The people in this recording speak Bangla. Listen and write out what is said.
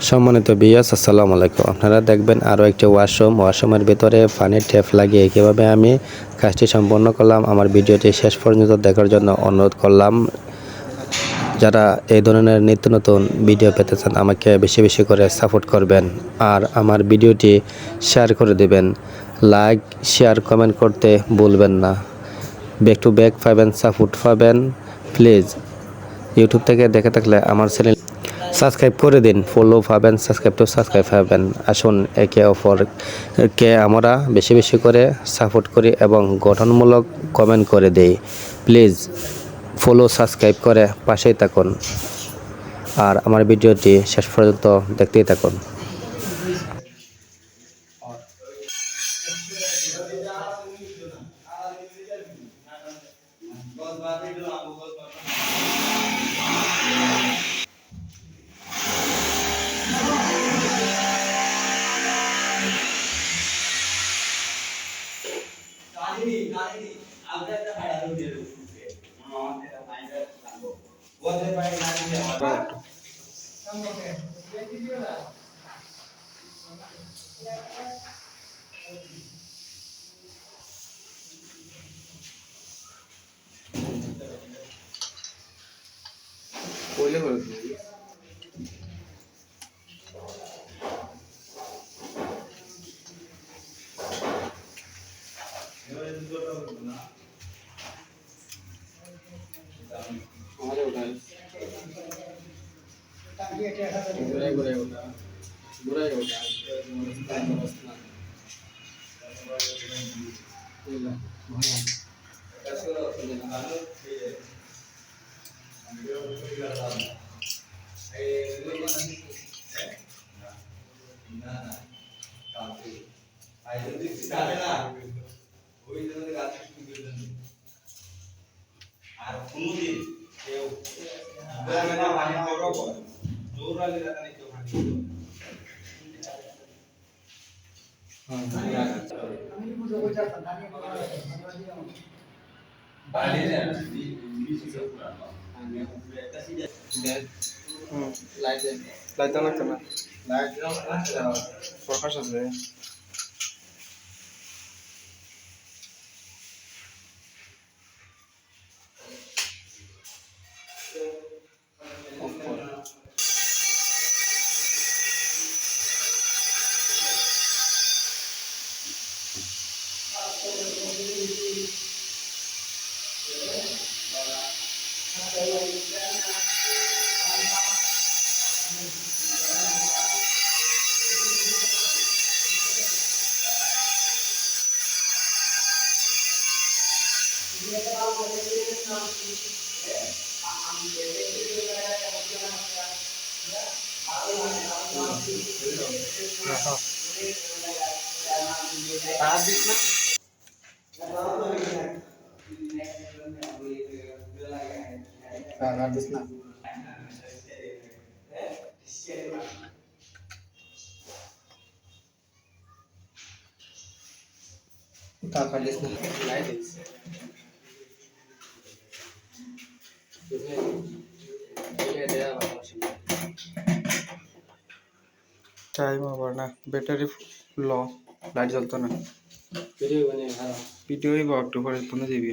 সম্মানিত ভিউয়ার্স, আসসালামু আলাইকুম। আপনারা দেখবেন আরও একটি ওয়াশরুমের ভিতরে পানির ট্যাপ লাগিয়ে কীভাবে আমি কাজটি সম্পন্ন করলাম। আমার ভিডিওটি শেষ পর্যন্ত দেখার জন্য অনুরোধ করলাম। যারা এই ধরনের নিত্য নতুন ভিডিও পেতে চান আমাকে বেশি বেশি করে সাপোর্ট করবেন আর আমার ভিডিওটি শেয়ার করে দেবেন। লাইক, শেয়ার, কমেন্ট করতে ভুলবেন না। ব্যাক টু ব্যাক পাবেন, সাপোর্ট পাবেন। প্লিজ ইউটিউব থেকে দেখে থাকলে আমার চ্যানেল সাবস্ক্রাইব করে দিন। ফলো পাবেন, সাবস্ক্রাইব পাবেন। আসুন একে অপরকে আমরা বেশি বেশি করে সাপোর্ট করি এবং গঠনমূলক কমেন্ট করে দেই। প্লিজ ফলো, সাবস্ক্রাইব করে পাশেই থাকুন আর আমার ভিডিওটি শেষ পর্যন্ত দেখতেই থাকুন। লাইট দেওয়া লাগতো না, প্রকাশ আছে। না টাইম ওভার না, ব্যাটারি লো, লাইট জ্বলতো না। ভিডিও একটু পরে ফোনে দিবি।